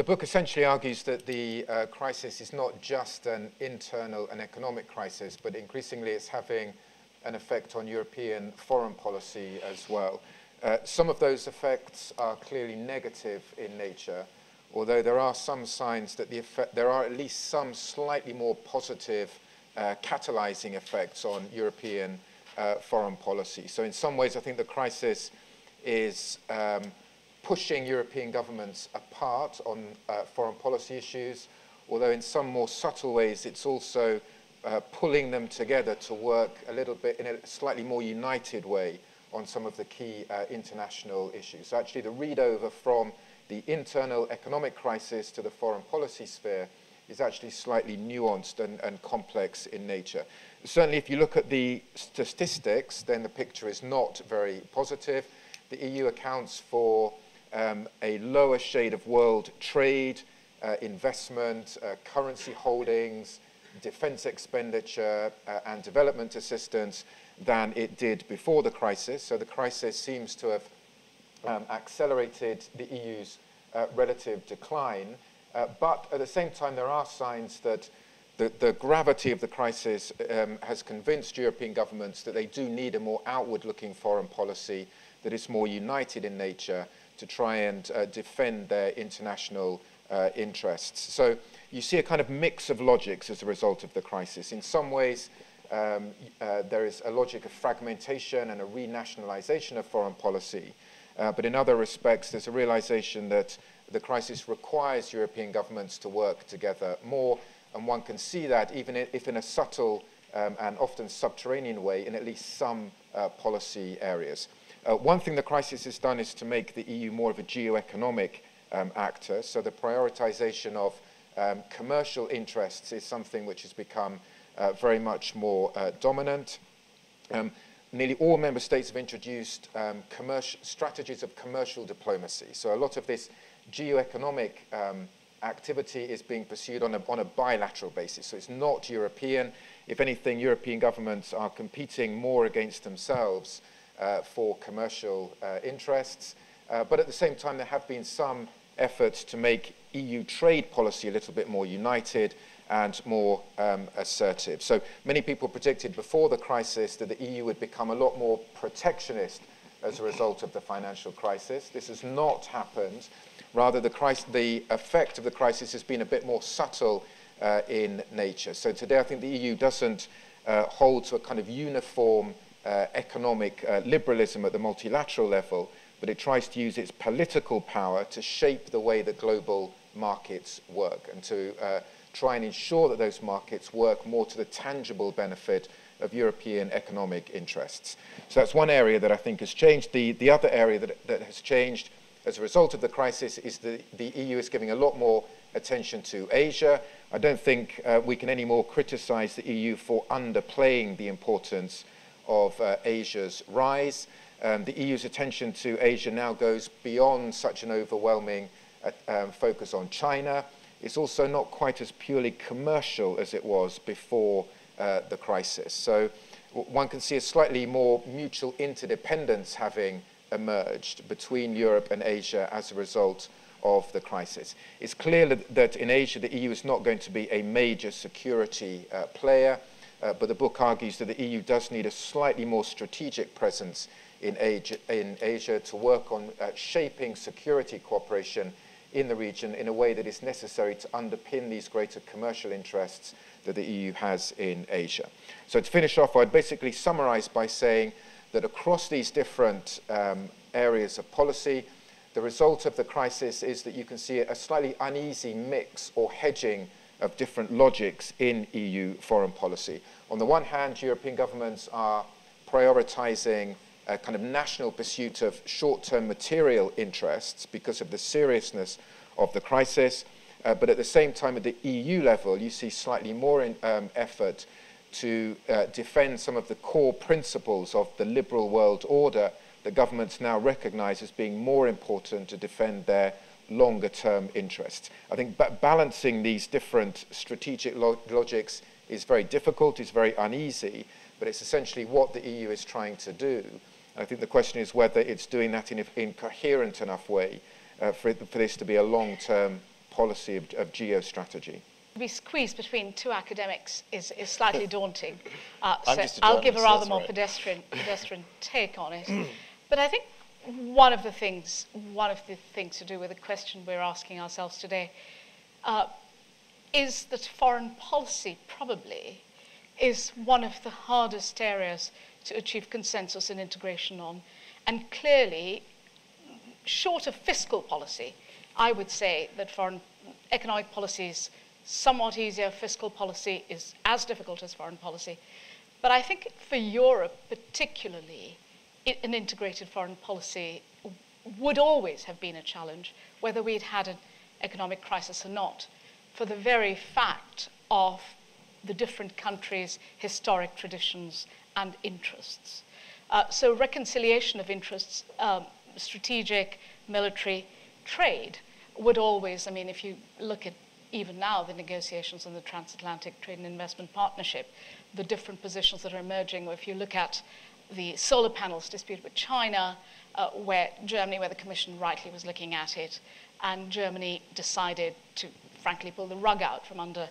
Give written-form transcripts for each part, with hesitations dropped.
book essentially argues that the crisis is not just an internal and economic crisis, but increasingly it's having an effect on European foreign policy as well. Some of those effects are clearly negative in nature, although there are some signs that there are at least some slightly more positive catalyzing effects on European foreign policy. So in some ways, I think the crisis is pushing European governments apart on foreign policy issues, although in some more subtle ways, it's also pulling them together to work a little bit in a slightly more united way on some of the key international issues. So actually, the read over from the internal economic crisis to the foreign policy sphere is actually slightly nuanced and complex in nature. Certainly, if you look at the statistics, then the picture is not very positive. The EU accounts for a lower shade of world trade, investment, currency holdings, defense expenditure, and development assistance than it did before the crisis. So the crisis seems to have accelerated the EU's relative decline. But at the same time, there are signs that the gravity of the crisis has convinced European governments that they do need a more outward-looking foreign policy that is more united in nature to try and defend their international interests. So you see a kind of mix of logics as a result of the crisis. In some ways, there is a logic of fragmentation and a renationalization of foreign policy. But in other respects, there's a realization that the crisis requires European governments to work together more, and one can see that even if in a subtle and often subterranean way in at least some policy areas. One thing the crisis has done is to make the EU more of a geo-economic actor, so the prioritization of commercial interests is something which has become very much more dominant. Nearly all member states have introduced strategies of commercial diplomacy. So a lot of this geo-economic activity is being pursued on a bilateral basis. So it's not European. If anything, European governments are competing more against themselves for commercial interests. But at the same time, there have been some efforts to make EU trade policy a little bit more united and more assertive. So many people predicted before the crisis that the EU would become a lot more protectionist as a result of the financial crisis. This has not happened. Rather, the effect of the crisis has been a bit more subtle in nature. So today, I think the EU doesn't hold to a kind of uniform economic liberalism at the multilateral level, but it tries to use its political power to shape the way that global markets work and to try and ensure that those markets work more to the tangible benefit of European economic interests. So that's one area that I think has changed. The other area that has changed as a result of the crisis is the EU is giving a lot more attention to Asia. I don't think we can anymore criticize the EU for underplaying the importance of Asia's rise. The EU's attention to Asia now goes beyond such an overwhelming focus on China. It's also not quite as purely commercial as it was before the crisis. So one can see a slightly more mutual interdependence having emerged between Europe and Asia as a result of the crisis. It's clear that in Asia, the EU is not going to be a major security player, but the book argues that the EU does need a slightly more strategic presence in Asia to work on shaping security cooperation in the region in a way that is necessary to underpin these greater commercial interests that the EU has in Asia. So to finish off, I'd basically summarize by saying that across these different areas of policy, the result of the crisis is that you can see a slightly uneasy mix or hedging of different logics in EU foreign policy. On the one hand, European governments are prioritizing a kind of national pursuit of short-term material interests because of the seriousness of the crisis. But at the same time, at the EU level, you see slightly more effort to defend some of the core principles of the liberal world order that governments now recognize as being more important to defend their longer-term interests. I think balancing these different strategic logics is very difficult, is very uneasy, but it's essentially what the EU is trying to do. I think the question is whether it's doing that in a coherent enough way for this to be a long-term policy of geostrategy? To be squeezed between two academics is slightly daunting. So I'll give a rather more pedestrian take on it. But I think one of the things to do with the question we're asking ourselves today is that foreign policy probably is one of the hardest areas to achieve consensus and integration on. And clearly, short of fiscal policy, I would say that foreign economic policy is somewhat easier. Fiscal policy is as difficult as foreign policy. But I think for Europe particularly, an integrated foreign policy would always have been a challenge, whether we'd had an economic crisis or not, for the very fact of the different countries' historic traditions and interests. So reconciliation of interests, strategic, military, trade, would always, I mean, if you look at even now the negotiations on the transatlantic trade and investment partnership, the different positions that are emerging, or if you look at the solar panels dispute with China, where the Commission rightly was looking at it, and Germany decided to frankly pull the rug out from under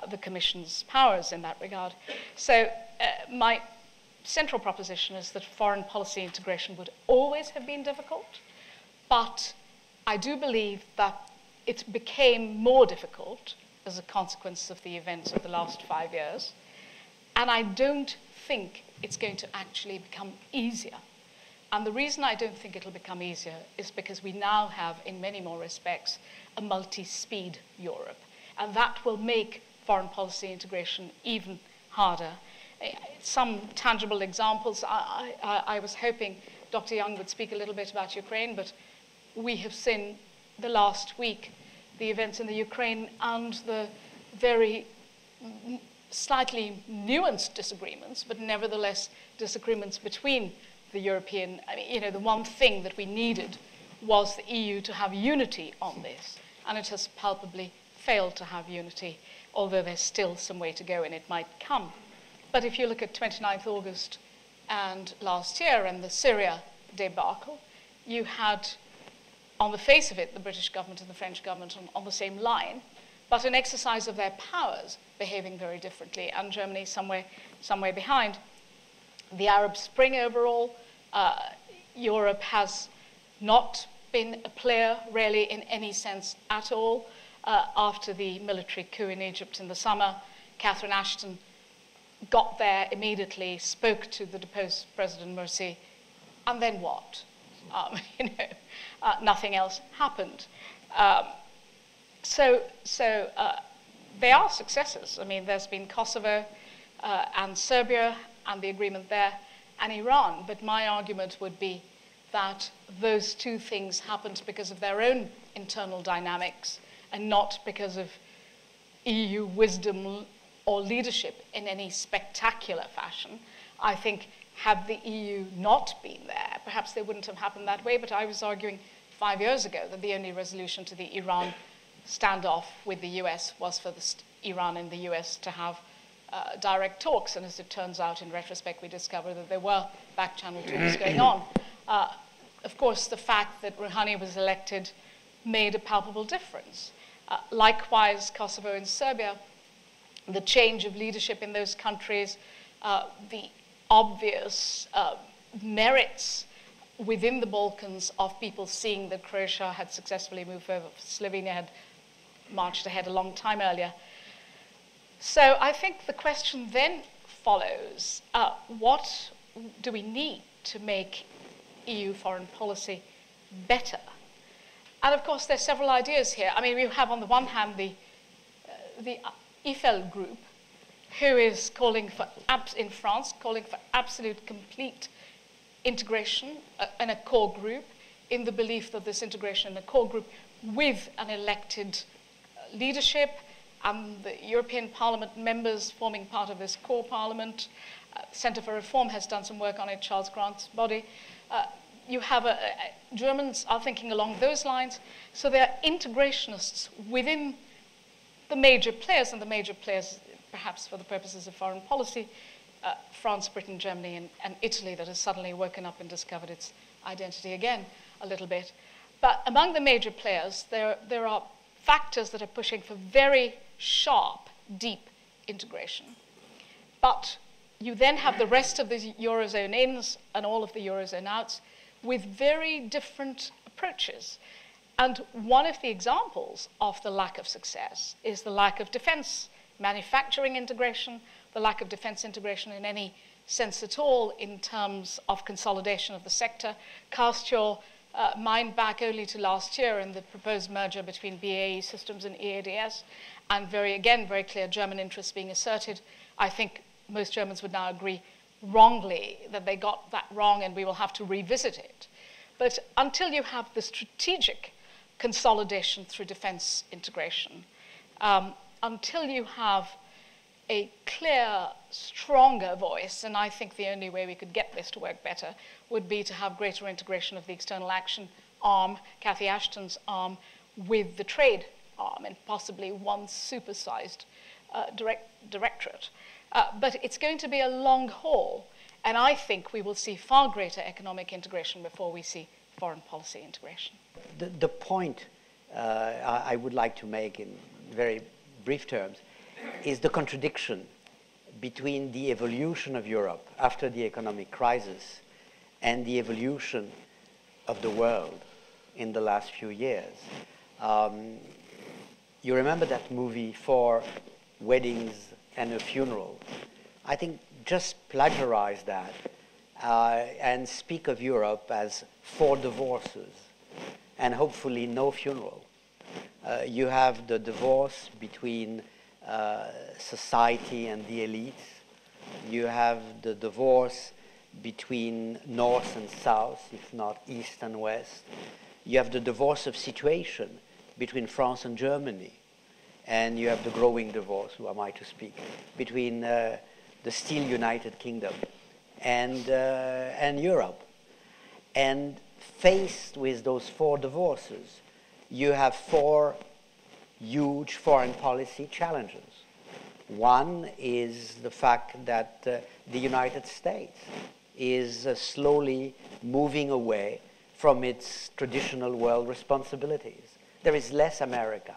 the Commission's powers in that regard. So my central proposition is that foreign policy integration would always have been difficult, but I do believe that it became more difficult as a consequence of the events of the last 5 years, and I don't think it's going to actually become easier. And the reason I don't think it'll become easier is because we now have, in many more respects, a multi-speed Europe, and that will make foreign policy integration even harder. Some tangible examples. I was hoping Dr. Young would speak a little bit about Ukraine, but we have seen the last week the events in the Ukraine and the very slightly nuanced disagreements, but nevertheless disagreements between the European, the one thing that we needed was the EU to have unity on this, and it has palpably failed to have unity, although there's still some way to go and it might come. But if you look at 29th August and last year and the Syria debacle, you had, on the face of it, the British government and the French government on the same line, but an exercise of their powers behaving very differently, and Germany some way behind. The Arab Spring overall, Europe has not been a player really in any sense at all. After the military coup in Egypt in the summer, Catherine Ashton got there immediately, spoke to the deposed President Morsi, and then what? Nothing else happened. So they are successes. I mean, there's been Kosovo and Serbia and the agreement there, and Iran. But my argument would be that those two things happened because of their own internal dynamics and not because of EU wisdom or leadership in any spectacular fashion. I think had the EU not been there, perhaps they wouldn't have happened that way, but I was arguing 5 years ago that the only resolution to the Iran standoff with the US was for Iran and the US to have direct talks, and as it turns out, in retrospect, we discovered that there were back-channel talks going on. Of course, the fact that Rouhani was elected made a palpable difference. Likewise, Kosovo and Serbia, the change of leadership in those countries, the obvious merits within the Balkans of people seeing that Croatia had successfully moved over, Slovenia had marched ahead a long time earlier. So I think the question then follows, what do we need to make EU foreign policy better? And of course, there's several ideas here. I mean, we have on the one hand the Eiffel group, who is calling for, in France, calling for absolute complete integration in a core group, in the belief that this integration in a core group with an elected leadership and the European Parliament members forming part of this core parliament. Centre for Reform has done some work on it, Charles Grant's body. You have Germans are thinking along those lines. So there are integrationists within the major players, and the major players, perhaps for the purposes of foreign policy, France, Britain, Germany, and Italy, that has suddenly woken up and discovered its identity again a little bit. But among the major players, there are factors that are pushing for very sharp, deep integration. But you then have the rest of the Eurozone ins and all of the Eurozone outs with very different approaches. And one of the examples of the lack of success is the lack of defense manufacturing integration, the lack of defense integration in any sense at all in terms of consolidation of the sector. Cast your mind back only to last year and the proposed merger between BAE Systems and EADS, and very clear German interests being asserted. I think most Germans would now agree wrongly that they got that wrong and we will have to revisit it. But until you have the strategic consolidation through defense integration, until you have a clear, stronger voice, and I think the only way we could get this to work better would be to have greater integration of the external action arm, Cathy Ashton's arm, with the trade arm, and possibly one supersized directorate. But it's going to be a long haul, and I think we will see far greater economic integration before we see foreign policy integration. The point I would like to make in very brief terms is the contradiction between the evolution of Europe after the economic crisis and the evolution of the world in the last few years. You remember that movie, Four Weddings and a Funeral? I think just plagiarize that and speak of Europe as 4 divorces and hopefully no funeral. You have the divorce between society and the elites. You have the divorce between North and South, if not East and West. You have the divorce of situation between France and Germany. And you have the growing divorce, who am I to speak, between the still United Kingdom and Europe. And faced with those 4 divorces, you have 4 huge foreign policy challenges. One is the fact that the United States is slowly moving away from its traditional world responsibilities. There is less America,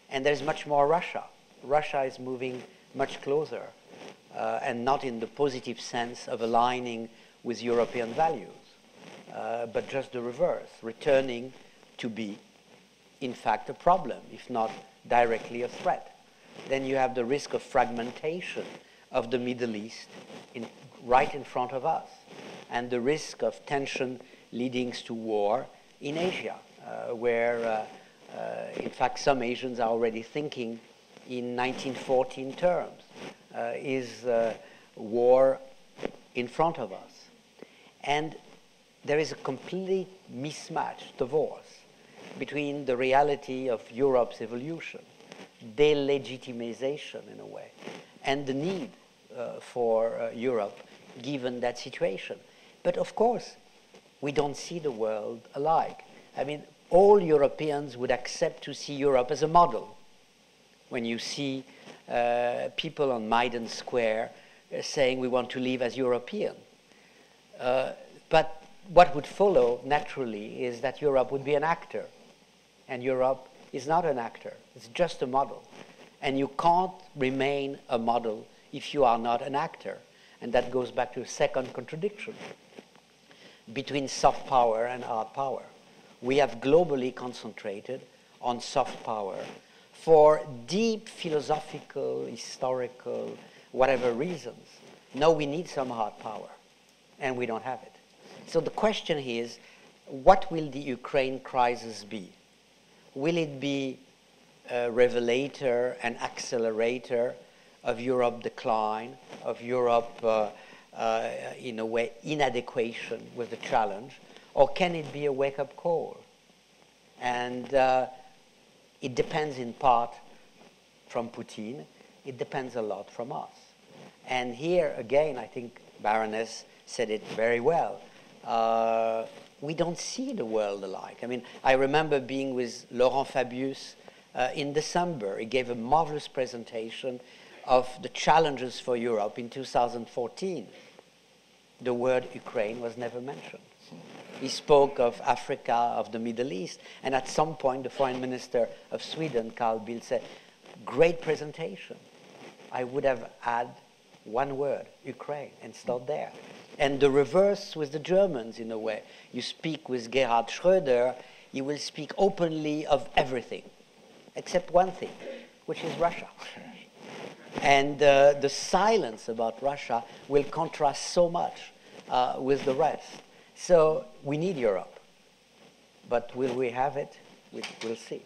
and there's much more Russia. Russia is moving much closer, and not in the positive sense of aligning with European values, but just the reverse, returning to be, in fact, a problem, if not directly a threat. Then you have the risk of fragmentation of the Middle East right in front of us, and the risk of tension leading to war in Asia, where, in fact, some Asians are already thinking in 1914 terms. Is war in front of us? And there is a complete mismatch, divorce, between the reality of Europe's evolution, delegitimization in a way, and the need for Europe given that situation. But of course, we don't see the world alike. I mean, all Europeans would accept to see Europe as a model. When you see people on Maidan Square saying we want to live as European. But what would follow naturally is that Europe would be an actor. And Europe is not an actor. It's just a model. And you can't remain a model if you are not an actor. And that goes back to a second contradiction between soft power and hard power. We have globally concentrated on soft power for deep philosophical, historical, whatever reasons. Now we need some hard power, and we don't have it. So the question is, what will the Ukraine crisis be? Will it be a revelator and accelerator of Europe's decline, of Europe, in a way, inadequation with the challenge, or can it be a wake-up call? And it depends in part from Putin. It depends a lot from us. And here, again, I think Baroness said it very well. We don't see the world alike. I mean, I remember being with Laurent Fabius in December. He gave a marvelous presentation of the challenges for Europe in 2014. The word Ukraine was never mentioned. He spoke of Africa, of the Middle East, and at some point the foreign minister of Sweden, Carl Bildt, said, great presentation. I would have had one word, Ukraine, and start there. And the reverse with the Germans, in a way. You speak with Gerhard Schröder, he will speak openly of everything, except one thing, which is Russia. And the silence about Russia will contrast so much with the rest. So we need Europe. But will we have it? We'll see.